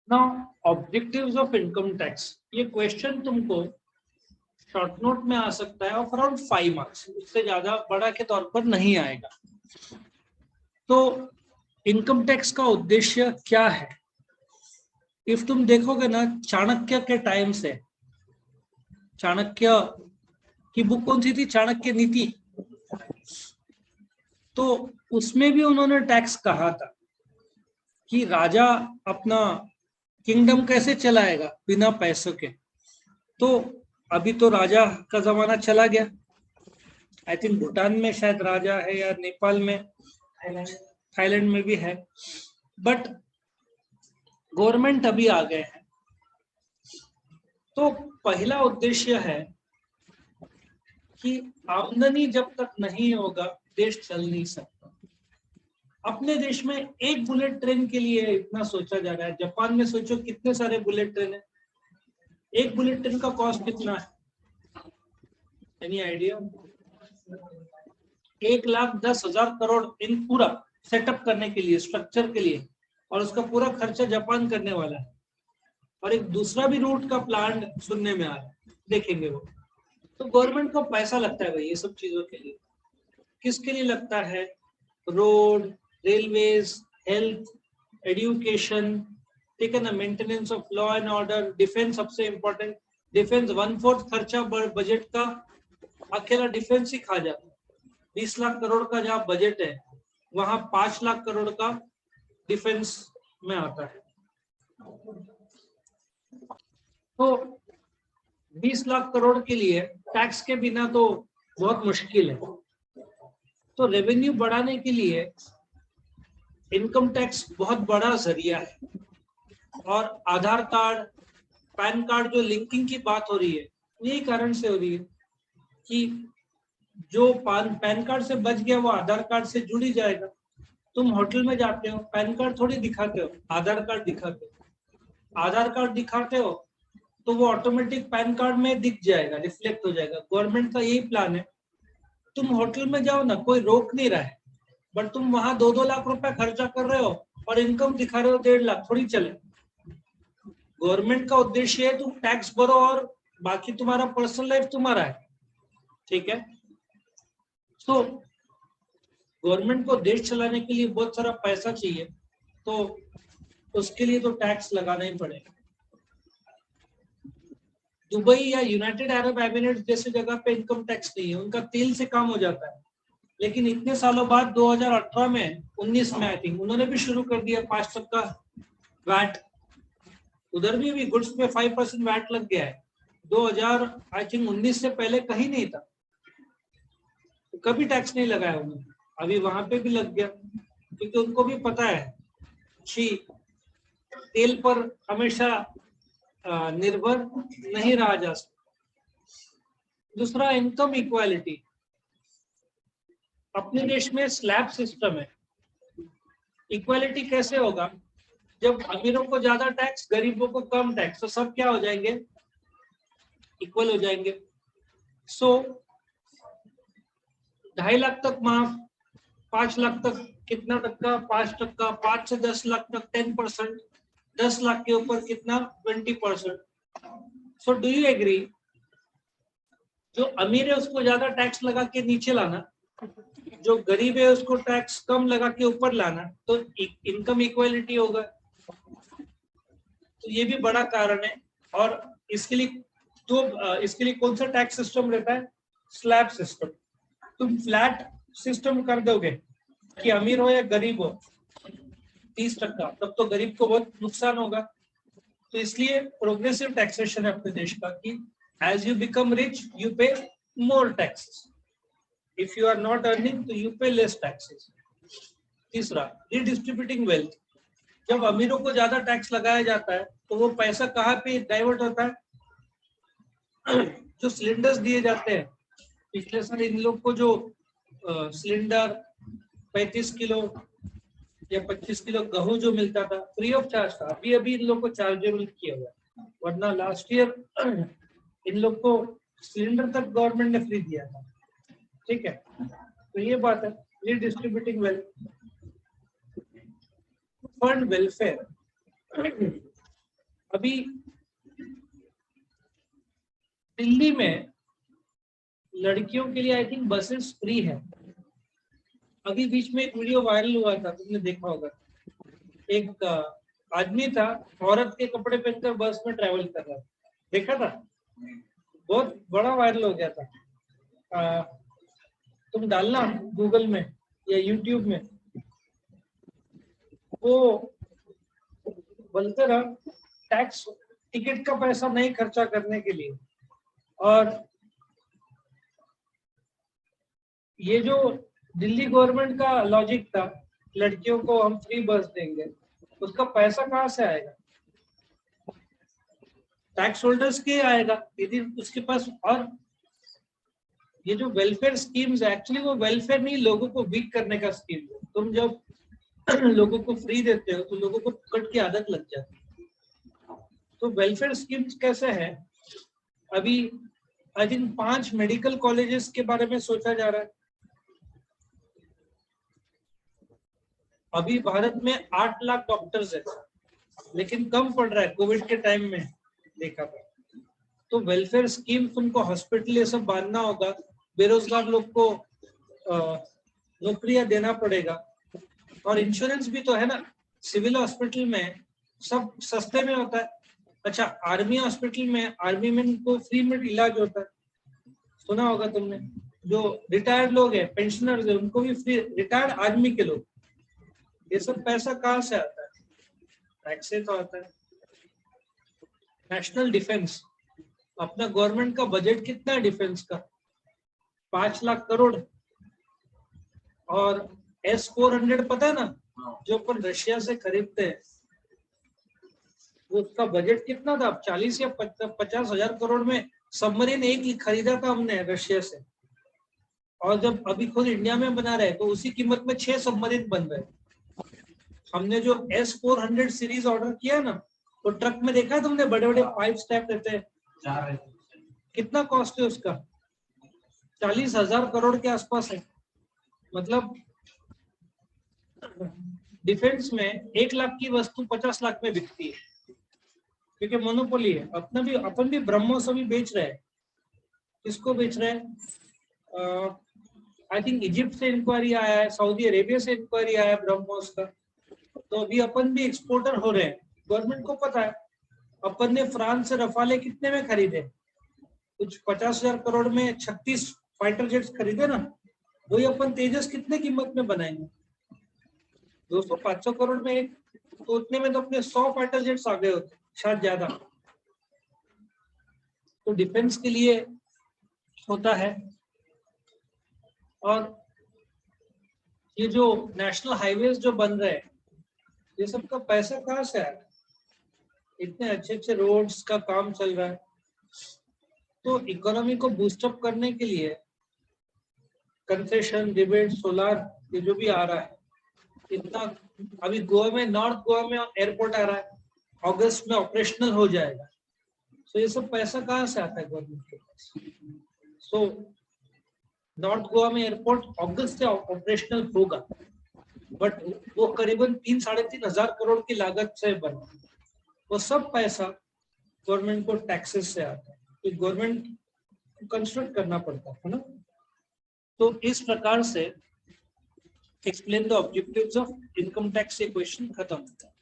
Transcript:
Now objectives of income tax, ये question तुमको short note में आ सकता है ऑफ अराउंड 5 मार्क्स, उससे ज्यादा बड़ा के तौर पर नहीं आएगा। तो इनकम टैक्स का उद्देश्य क्या है? इफ तुम देखोगे ना, चाणक्य के टाइम से, चाणक्य की बुक कौन सी थी, चाणक्य नीति, तो उसमें भी उन्होंने टैक्स कहा था कि राजा अपना किंगडम कैसे चलाएगा बिना पैसों के। तो अभी तो राजा का जमाना चला गया, आई थिंक भूटान में शायद राजा है या नेपाल में, थाईलैंड में भी है, बट गवर्नमेंट अभी आ गए हैं। तो पहला उद्देश्य है कि आमदनी जब तक नहीं होगा देश चल नहीं सकता। अपने देश में एक बुलेट ट्रेन के लिए इतना सोचा जा रहा है, जापान में सोचो कितने सारे बुलेट ट्रेन है, एक बुलेट ट्रेन का कॉस्ट कितना है, एनी आइडिया? 1,10,000 करोड़ इन पूरा सेटअप करने के लिए, स्ट्रक्चर के लिए, और उसका पूरा खर्चा जापान करने वाला है। और एक दूसरा भी रूट का प्लान सुनने में आ रहा है, देखेंगे वो। तो गवर्नमेंट को पैसा लगता है भाई ये सब चीजों के लिए। किसके लिए लगता है? रोड, रेलवेज, हेल्थ, एजुकेशन, ठीक है ना, maintenance of law and order, defence सबसे इंपॉर्टेंट। डिफेंस 1/4 खर्चा बजट का अकेला डिफेंस ही खा जाता है। 20 लाख करोड़ का जहाँ बजट है वहां 5 लाख करोड़ का डिफेंस में आता है। तो 20 लाख करोड़ के लिए टैक्स के बिना तो बहुत मुश्किल है। तो रेवेन्यू बढ़ाने के लिए इनकम टैक्स बहुत बड़ा जरिया है। और आधार कार्ड, पैन कार्ड जो लिंकिंग की बात हो रही है, यही कारण से हो रही है कि जो पैन कार्ड से बच गया वो आधार कार्ड से जुड़ ही जाएगा। तुम होटल में जाते हो, पैन कार्ड थोड़ी दिखाते हो, आधार कार्ड दिखाते हो। आधार कार्ड दिखाते हो तो वो ऑटोमेटिक पैन कार्ड में दिख जाएगा, रिफ्लेक्ट हो जाएगा। गवर्नमेंट का यही प्लान है। तुम होटल में जाओ ना, कोई रोक नहीं रहा है, बट तुम वहां 2-2 लाख रुपए खर्चा कर रहे हो और इनकम दिखा रहे हो 1.5 लाख, थोड़ी चले। गवर्नमेंट का उद्देश्य है तुम टैक्स भरो और बाकी तुम्हारा पर्सनल लाइफ तुम्हारा है, ठीक है। तो गवर्नमेंट को देश चलाने के लिए बहुत सारा पैसा चाहिए, तो उसके लिए तो टैक्स लगाना ही पड़ेगा। दुबई या यूनाइटेड अरब एमिरेट्स जैसे जगह पे इनकम टैक्स नहीं है, उनका तेल से काम हो जाता है। लेकिन इतने सालों बाद 2018 में, 19 में आई थिंक, उन्होंने भी शुरू कर दिया 5% का वैट। उधर भी अभी गुड्स पे 5% वैट लग गया है। 2000 आई थिंक 19 से पहले कहीं नहीं था, तो कभी टैक्स नहीं लगाया उन्होंने। अभी वहां पे भी लग गया, क्योंकि उनको भी पता है कि तेल पर हमेशा निर्भर नहीं रहा जा सकता। दूसरा, इनकम इक्वालिटी। अपने देश में स्लैब सिस्टम है। इक्वालिटी कैसे होगा? जब अमीरों को ज्यादा टैक्स, गरीबों को कम टैक्स, तो सब क्या हो जाएंगे? इक्वल हो जाएंगे। सो 2.5 लाख तक माफ, 5 लाख तक कितना टक्का? 5%। 5 से 10 लाख तक 10%, 10 लाख के ऊपर कितना? 20%। सो डू यू एग्री, जो अमीर है उसको ज्यादा टैक्स लगा के नीचे लाना, जो गरीब है उसको टैक्स कम लगा के ऊपर लाना, तो इनकम इक्वालिटी होगा। तो ये भी बड़ा कारण है। और इसके लिए इसके लिए कौन सा टैक्स सिस्टम रहता है? Slab system. तुम फ्लैट सिस्टम कर दोगे कि अमीर हो या गरीब हो 30%, तब तो गरीब को बहुत नुकसान होगा। तो इसलिए प्रोग्रेसिव टैक्सेशन है अपने देश का कि as you become rich you pay more taxes, if you are not earning तो यू पे लेस टैक्सेस। तीसरा, रीडिस्ट्रीब्यूटिंग वेल्थ। जब अमीरों को ज्यादा टैक्स लगाया जाता है तो वो पैसा कहाँ पे डाइवर्ट होता है? जो सिलेंडर्स दिए जाते हैं, पिछले साल इन लोग को जो सिलेंडर 35 किलो या 25 किलो गेहूं जो मिलता था फ्री ऑफ चार्ज था, अभी अभी इन लोग को चार्जेबल किया हुआ है, वरना लास्ट ईयर इन लोग को सिलेंडर तक गवर्नमेंट ने फ्री दिया था, ठीक है। तो ये बात है, रीडिस्ट्रीब्यूटिंग वेल्थ। Fund welfare. अभी दिल्ली में लड़कियों के लिए आई थिंक बसेस फ्री है। अभी बीच में एक वीडियो वायरल हुआ था, तुमने देखा होगा, एक आदमी था औरत के कपड़े पहनकर बस में ट्रेवल कर रहा था, देखा था? बहुत बड़ा वायरल हो गया था। तुम डालना गूगल में या यूट्यूब में। वो बोलते रहा टैक्स टिकट का पैसा नहीं खर्चा करने के लिए, और ये जो दिल्ली गवर्नमेंट का लॉजिक था लड़कियों को हम फ्री बस देंगे, उसका पैसा कहाँ से आएगा? टैक्स होल्डर्स के आएगा यदि उसके पास। और ये जो वेलफेयर स्कीम्स है एक्चुअली वो वेलफेयर नहीं, लोगों को वीक करने का स्कीम है। तुम जब लोगों को फ्री देते हो तो लोगों को कट की आदत लग जाती है। तो वेलफेयर स्कीम्स कैसे है? अभी आई थिंक 5 मेडिकल कॉलेजेस के बारे में सोचा जा रहा है। अभी भारत में 8 लाख डॉक्टर्स है, लेकिन कम पड़ रहा है कोविड के टाइम में देखा था। तो वेलफेयर स्कीम उनको हॉस्पिटल ये सब बांधना होगा, बेरोजगार लोग को नौकरियां देना पड़ेगा, और इंश्योरेंस भी तो है ना। सिविल हॉस्पिटल में सब सस्ते में होता है। अच्छा, आर्मी हॉस्पिटल में आर्मी में को फ्री में इलाज होता है, सुना होगा तुमने। जो रिटायर्ड लोग हैं, पेंशनर्स है, उनको भी फ्री। रिटायर्ड आर्मी के लोग, ये सब पैसा कहाँ से आता है? टैक्स से तो आता है। नेशनल डिफेंस, अपना गवर्नमेंट का बजट कितना है डिफेंस का? 5 लाख करोड़। और S-400 पता है ना, जो अपन रशिया से खरीदते हैं, उसका बजट कितना था? 40 या 50 हजार करोड़ में सबमरीन एक खरीदा था हमने रशिया से। और जब अभी खुद इंडिया में बना रहे तो उसी कीमत में 6 सबमरीन बन रहे। हमने जो S-400 सीरीज ऑर्डर किया ना, तो ट्रक में देखा तुमने, बड़े बड़े पाइप स्टैप रहते हैं। कितना कॉस्ट है उसका? 40,000 करोड़ के आसपास है। मतलब डिफेंस में 1 लाख की वस्तु 50 लाख में बिकती है, क्योंकि मोनोपोली है। अपन भी ब्रह्मोस अभी बेच रहे हैं। किसको बेच रहे हैं? आई थिंक इजिप्ट से इंक्वायरी आया है, सऊदी अरेबिया से इंक्वायरी आया है ब्रह्मोस का। तो अभी अपन भी एक्सपोर्टर हो रहे हैं। गवर्नमेंट को पता है। अपन ने फ्रांस से रफाले कितने में खरीदे? कुछ 50,000 करोड़ में 36 फाइटर जेट्स खरीदे ना। वही अपन तेजस कितने कीमत में बनाएंगे? 200-500 करोड़ में एक। तो उतने में तो अपने 100 फाइटर जेट्स आ गए होते, शायद ज्यादा। तो डिफेंस के लिए होता है। और ये जो नेशनल हाईवेज जो बन रहे हैं, ये सब का पैसा कहाँ से आया? इतने अच्छे अच्छे रोड्स का काम चल रहा है। तो इकोनॉमी को बूस्टअप करने के लिए कंसेशन, रिबेट, सोलार, ये जो भी आ रहा है इतना। अभी गोवा में, नॉर्थ गोवा में एयरपोर्ट आ रहा है, अगस्त में ऑपरेशनल हो जाएगा। तो ये सब पैसा कहाँ से आता है गवर्नमेंट के पास? सो नॉर्थ गोवा में एयरपोर्ट अगस्त से ऑपरेशनल होगा, बट वो करीबन 3-3.5 हजार करोड़ की लागत से बना। वो सब पैसा गवर्नमेंट को टैक्सेस से आता है, तो गवर्नमेंट को कंस्ट्रक्ट करना पड़ता है ना। तो इस प्रकार से explain the objectives of income tax से क्वेश्चन खत्म होता है।